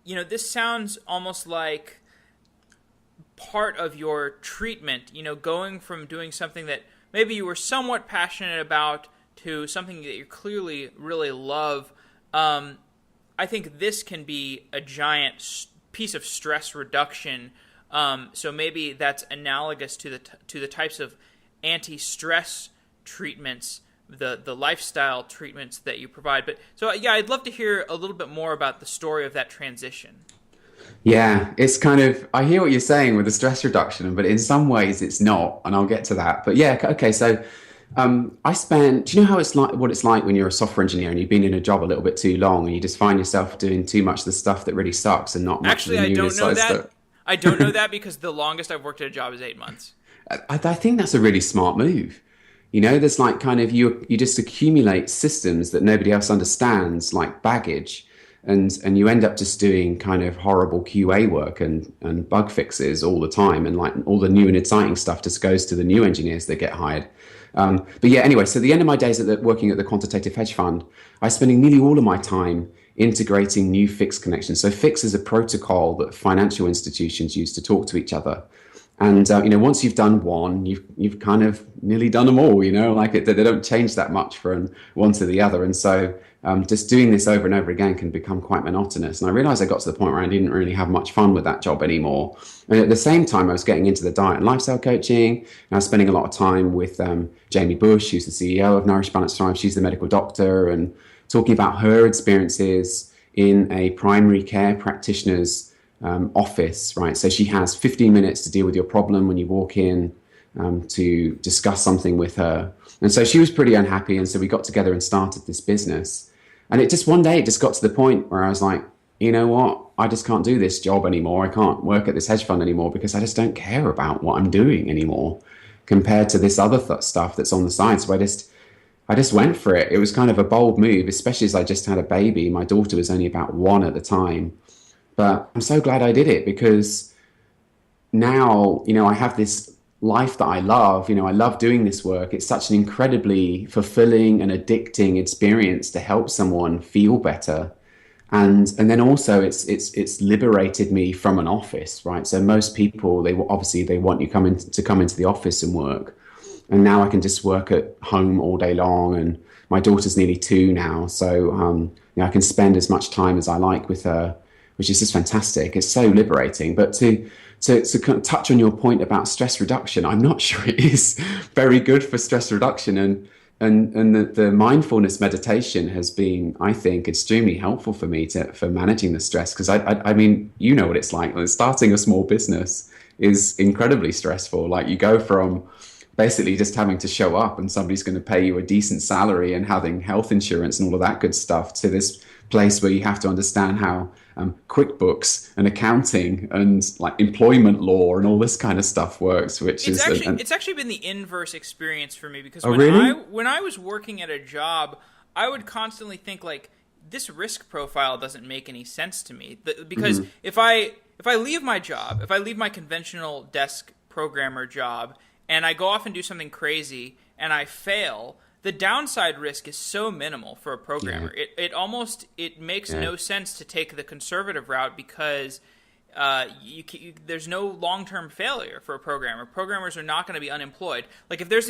Speaker 1: this sounds almost like part of your treatment, going from doing something that maybe you were somewhat passionate about to something that you clearly really love. I think this can be a giant piece of stress reduction. So maybe that's analogous to the types of anti-stress treatments, the lifestyle treatments that you provide. But so yeah, I'd love to hear a little bit more about the story of that transition.
Speaker 2: Yeah, it's kind of, I hear what you're saying with the stress reduction, but in some ways it's not, and I'll get to that. But yeah, okay, so Do you know how it's like, what it's like when you're a software engineer and you've been in a job a little bit too long and you just find yourself doing too much of the stuff that really sucks and not much of
Speaker 1: Actually,
Speaker 2: the
Speaker 1: I
Speaker 2: new
Speaker 1: don't know
Speaker 2: exciting
Speaker 1: that.
Speaker 2: stuff?
Speaker 1: I don't know that because the longest I've worked at a job is 8 months.
Speaker 2: I think that's a really smart move. You know, there's like kind of you just accumulate systems that nobody else understands, like baggage, and you end up just doing kind of horrible QA work and bug fixes all the time, and like all the new and exciting stuff just goes to the new engineers that get hired. But yeah, anyway, so the end of my days working at the quantitative hedge fund, I was spending nearly all of my time integrating new fix connections. So fix is a protocol that financial institutions use to talk to each other. And you know, once you've done one, you've kind of nearly done them all. You know, like they don't change that much from one to the other. And so just doing this over and over again can become quite monotonous. And I realized I got to the point where I didn't really have much fun with that job anymore. And at the same time, I was getting into the diet and lifestyle coaching. And I was spending a lot of time with Jamie Bush, who's the CEO of Nourish Balance Thrive. She's the medical doctor, and talking about her experiences in a primary care practitioner's office, right? So she has 15 minutes to deal with your problem when you walk in to discuss something with her. And so she was pretty unhappy. And so we got together and started this business. And it just one day, it just got to the point where I was like, you know what? I just can't do this job anymore. I can't work at this hedge fund anymore because I just don't care about what I'm doing anymore compared to this other stuff that's on the side. So I just went for it. It was kind of a bold move, especially as I just had a baby. My daughter was only about 1 at the time. But I'm so glad I did it because now, you know, I have this life that I love. You know, I love doing this work. It's such an incredibly fulfilling and addicting experience to help someone feel better. And then also it's liberated me from an office, right? So most people, they want you to come into the office and work. And now I can just work at home all day long. And my daughter's nearly 2 now. So, you know, I can spend as much time as I like with her, which is just fantastic. It's so liberating. But to kind of touch on your point about stress reduction, I'm not sure it is very good for stress reduction. And the mindfulness meditation has been, I think, extremely helpful for me for managing the stress. Because I mean, you know what it's like. Starting a small business is incredibly stressful. Like you go from basically just having to show up and somebody's going to pay you a decent salary and having health insurance and all of that good stuff to this place where you have to understand how QuickBooks and accounting and like employment law and all this kind of stuff works, which
Speaker 1: it's actually been the inverse experience for me because
Speaker 2: oh, really?
Speaker 1: when I was working at a job, I would constantly think like this risk profile doesn't make any sense to me because if I leave my job, if I leave my conventional desk programmer job and I go off and do something crazy and I fail, the downside risk is so minimal for a programmer. Yeah. It makes no sense to take the conservative route because there's no long-term failure for a programmer. Programmers are not going to be unemployed. Like if there's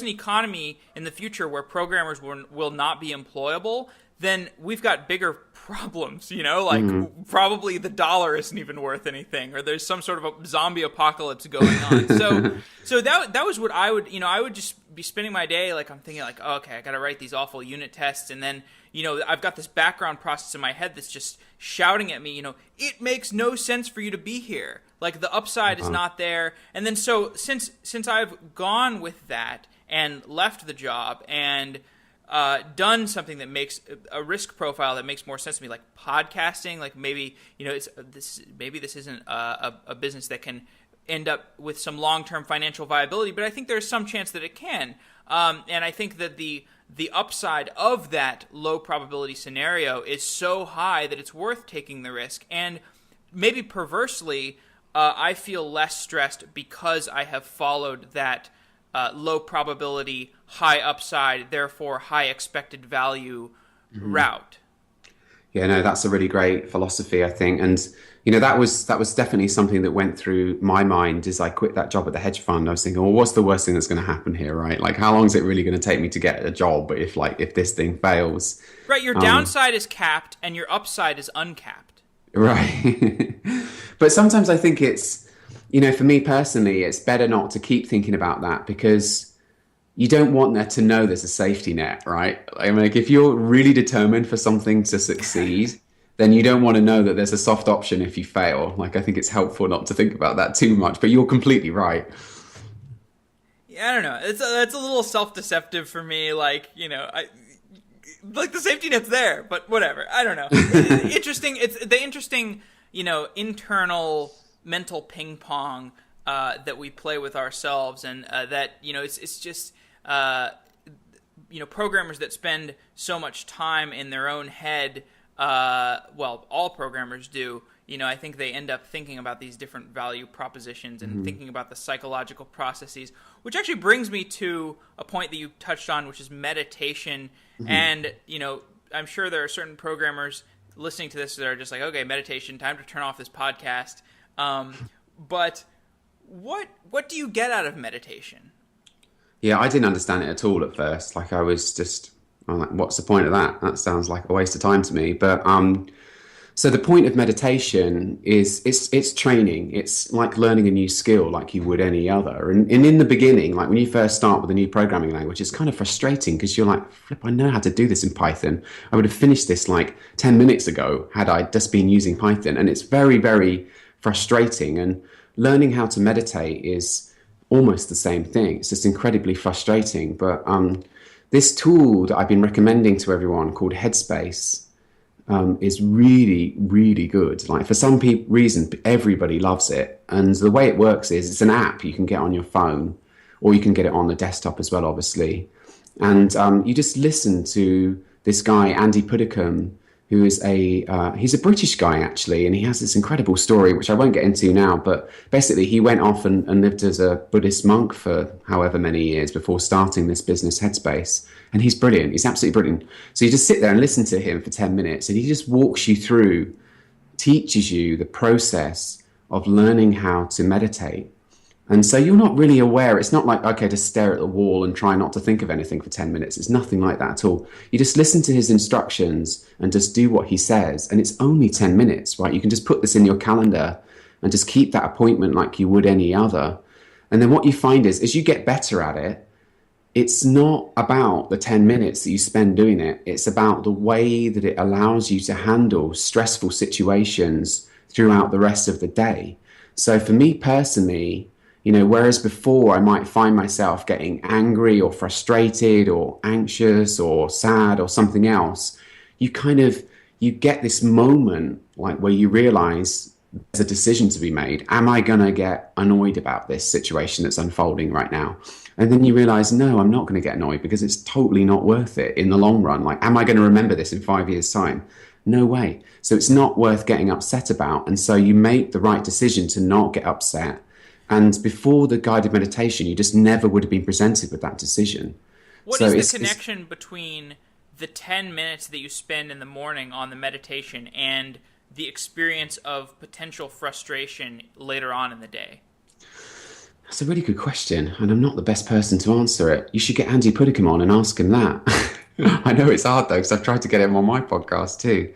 Speaker 1: an economy in the future where programmers will not be employable, then we've got bigger problems, you know, like probably the dollar isn't even worth anything, or there's some sort of a zombie apocalypse going on. So that was what I would just be spending my day like I'm thinking like, oh, okay, I got to write these awful unit tests, and then I've got this background process in my head that's just shouting at me, it makes no sense for you to be here. Like the upside is not there. And then so since I've gone with that and left the job and done something that makes a risk profile that makes more sense to me, like podcasting, like maybe this isn't a business that can end up with some long-term financial viability, but I think there's some chance that it can. And I think that the upside of that low probability scenario is so high that it's worth taking the risk. And maybe perversely, I feel less stressed because I have followed that low probability, high upside, therefore high expected value route.
Speaker 2: Yeah, no, that's a really great philosophy, I think. And, that was definitely something that went through my mind as I quit that job at the hedge fund. I was thinking, well, what's the worst thing that's going to happen here, right? Like, how long is it really going to take me to get a job if this thing fails?
Speaker 1: Right, your downside is capped and your upside is uncapped.
Speaker 2: Right. But sometimes I think it's, for me personally, it's better not to keep thinking about that because you don't want there to know there's a safety net, right? I mean, like if you're really determined for something to succeed, then you don't want to know that there's a soft option if you fail. Like I think it's helpful not to think about that too much, but you're completely right.
Speaker 1: Yeah, I don't know. It's a little self-deceptive for me. Like, like the safety net's there, but whatever. I don't know. Interesting. It's the interesting, internal mental ping pong that we play with ourselves, and that it's just programmers that spend so much time in their own head. Well, all programmers do. I think they end up thinking about these different value propositions and thinking about the psychological processes, which actually brings me to a point that you touched on, which is meditation. And, I'm sure there are certain programmers listening to this that are just like, okay, meditation, time to turn off this podcast. But what do you get out of meditation?
Speaker 2: Yeah, I didn't understand it at all at first. Like I'm like, what's the point of that? That sounds like a waste of time to me. But so the point of meditation is it's training. It's like learning a new skill like you would any other. And in the beginning, like when you first start with a new programming language, it's kind of frustrating because you're like, flip, I know how to do this in Python. I would have finished this like 10 minutes ago had I just been using Python. And it's very, very frustrating. And learning how to meditate is almost the same thing. It's just incredibly frustrating. But this tool that I've been recommending to everyone called Headspace is really, really good. Like for some reason, everybody loves it. And the way it works is it's an app you can get on your phone, or you can get it on the desktop as well, obviously. And you just listen to this guy, Andy Puddicombe, who is he's a British guy actually, and he has this incredible story, which I won't get into now, but basically he went off and lived as a Buddhist monk for however many years before starting this business Headspace. And he's brilliant. He's absolutely brilliant. So you just sit there and listen to him for 10 minutes, and he just walks you through, teaches you the process of learning how to meditate. And so you're not really aware. It's not like, okay, just stare at the wall and try not to think of anything for 10 minutes. It's nothing like that at all. You just listen to his instructions and just do what he says. And it's only 10 minutes, right? You can just put this in your calendar and just keep that appointment like you would any other. And then what you find is, as you get better at it, it's not about the 10 minutes that you spend doing it. It's about the way that it allows you to handle stressful situations throughout the rest of the day. So for me personally, whereas before I might find myself getting angry or frustrated or anxious or sad or something else, you get this moment like where you realize there's a decision to be made. Am I going to get annoyed about this situation that's unfolding right now? And then you realize, no, I'm not going to get annoyed because it's totally not worth it in the long run. Like, am I going to remember this in 5 years' time? No way. So it's not worth getting upset about. And so you make the right decision to not get upset. And before the guided meditation, you just never would have been presented with that decision.
Speaker 1: What is the connection between the 10 minutes that you spend in the morning on the meditation and the experience of potential frustration later on in the day?
Speaker 2: That's a really good question, and I'm not the best person to answer it. You should get Andy Puddicombe on and ask him that. I know it's hard, though, because I've tried to get him on my podcast, too.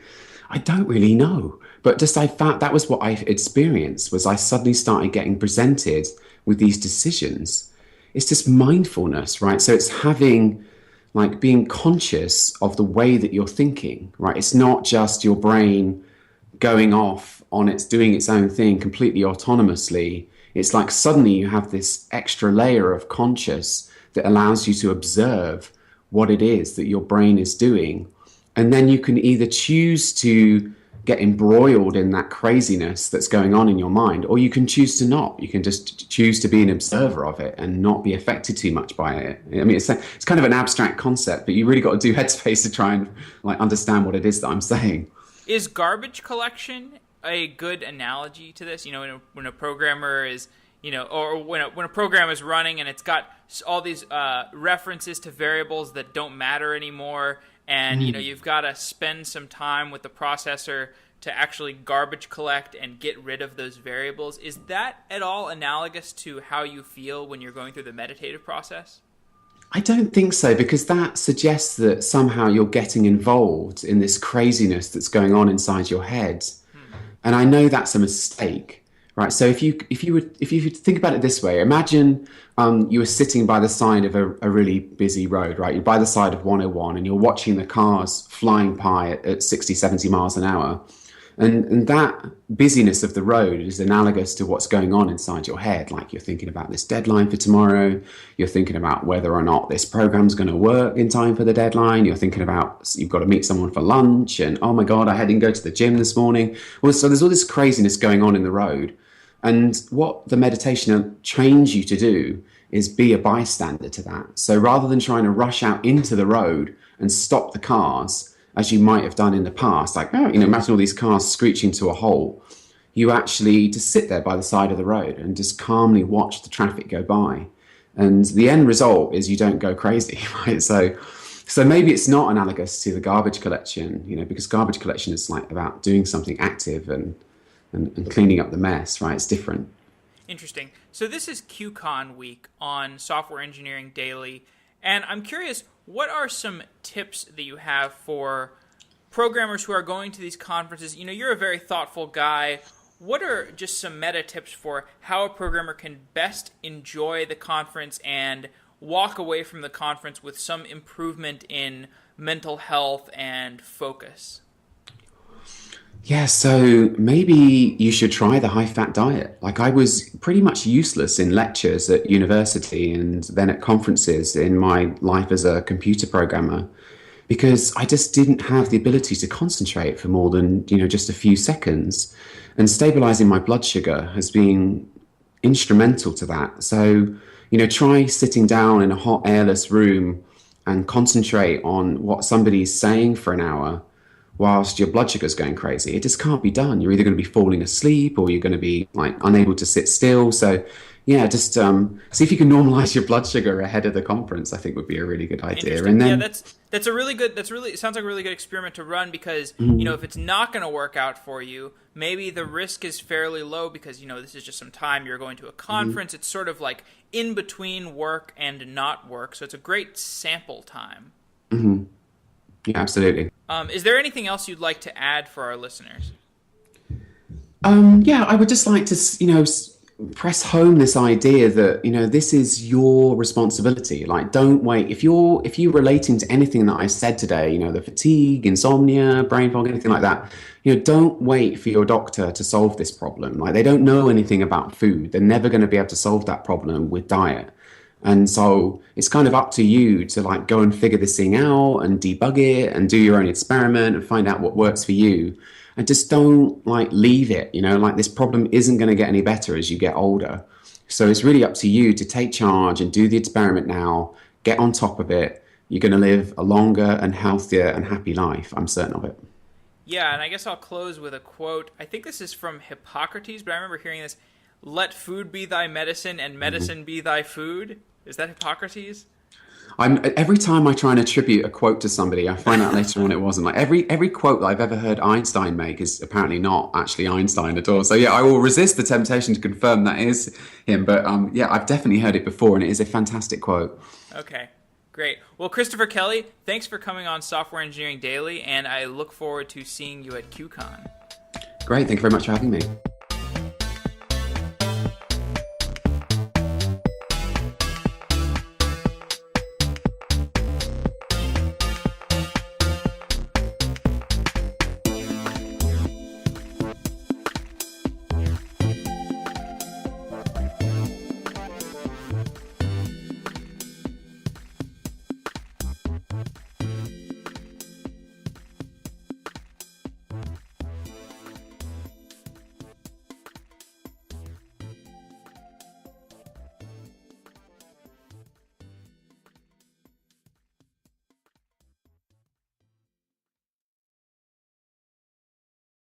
Speaker 2: I don't really know. But just I found that was what I experienced, was I suddenly started getting presented with these decisions. It's just mindfulness, right? So it's being conscious of the way that you're thinking, right? It's not just your brain going off on doing its own thing completely autonomously. It's like suddenly you have this extra layer of conscious that allows you to observe what it is that your brain is doing. And then you can either choose to get embroiled in that craziness that's going on in your mind, or you can choose to not. You can just choose to be an observer of it and not be affected too much by it. I mean, it's kind of an abstract concept, but you really got to do Headspace to try and understand what it is that I'm saying.
Speaker 1: Is garbage collection a good analogy to this? When a programmer is, or when a program is running and it's got all these references to variables that don't matter anymore, and you've got to spend some time with the processor to actually garbage collect and get rid of those variables. Is that at all analogous to how you feel when you're going through the meditative process?
Speaker 2: I don't think so, because that suggests that somehow you're getting involved in this craziness that's going on inside your head. And I know that's a mistake, right? So if you think about it this way, imagine you were sitting by the side of a really busy road, right? You're by the side of 101 and you're watching the cars flying by at 60, 70 miles an hour. And that busyness of the road is analogous to what's going on inside your head. Like you're thinking about this deadline for tomorrow. You're thinking about whether or not this program's going to work in time for the deadline. You're thinking about you've got to meet someone for lunch. And oh my God, I didn't go to the gym this morning. Well, so there's all this craziness going on in the road. And what the meditation trains you to do is be a bystander to that. So rather than trying to rush out into the road and stop the cars, as you might have done in the past, like, oh, imagine all these cars screeching to a halt. You actually just sit there by the side of the road and just calmly watch the traffic go by. And the end result is you don't go crazy, right? So maybe it's not analogous to the garbage collection, because garbage collection is like about doing something active and cleaning up the mess, right? It's different.
Speaker 1: Interesting. So this is QCon week on Software Engineering Daily, and I'm curious, what are some tips that you have for programmers who are going to these conferences? You're a very thoughtful guy. What are just some meta tips for how a programmer can best enjoy the conference and walk away from the conference with some improvement in mental health and focus?
Speaker 2: Yeah, so maybe you should try the high-fat diet. Like I was pretty much useless in lectures at university and then at conferences in my life as a computer programmer because I just didn't have the ability to concentrate for more than, just a few seconds. And stabilizing my blood sugar has been instrumental to that. So, try sitting down in a hot, airless room and concentrate on what somebody's saying for an hour whilst your blood sugar's going crazy. It just can't be done. You're either going to be falling asleep or you're going to be like unable to sit still. So yeah, just see if you can normalize your blood sugar ahead of the conference. I think would be a really good idea. And then
Speaker 1: that's a really good. It sounds like a really good experiment to run because if it's not going to work out for you, maybe the risk is fairly low because this is just some time you're going to a conference. It's sort of like in between work and not work, so it's a great sample time.
Speaker 2: Yeah, absolutely.
Speaker 1: Is there anything else you'd like to add for our listeners?
Speaker 2: Yeah, I would just like to, press home this idea that, this is your responsibility. Like, don't wait. If you're relating to anything that I said today, the fatigue, insomnia, brain fog, anything like that, don't wait for your doctor to solve this problem. Like, they don't know anything about food. They're never going to be able to solve that problem with diet. And so it's kind of up to you to like go and figure this thing out and debug it and do your own experiment and find out what works for you. And just don't like leave it, like this problem isn't going to get any better as you get older. So it's really up to you to take charge and do the experiment now, get on top of it. You're going to live a longer and healthier and happy life. I'm certain of it.
Speaker 1: Yeah, and I guess I'll close with a quote. I think this is from Hippocrates, but I remember hearing this. Let food be thy medicine and medicine be thy food. Is that Hippocrates?
Speaker 2: Every time I try and attribute a quote to somebody, I find out later on it wasn't. Like every quote that I've ever heard Einstein make is apparently not actually Einstein at all. So yeah, I will resist the temptation to confirm that is him. But yeah, I've definitely heard it before, and it is a fantastic quote.
Speaker 1: Okay, great. Well, Christopher Kelly, thanks for coming on Software Engineering Daily, and I look forward to seeing you at QCon.
Speaker 2: Great, thank you very much for having me.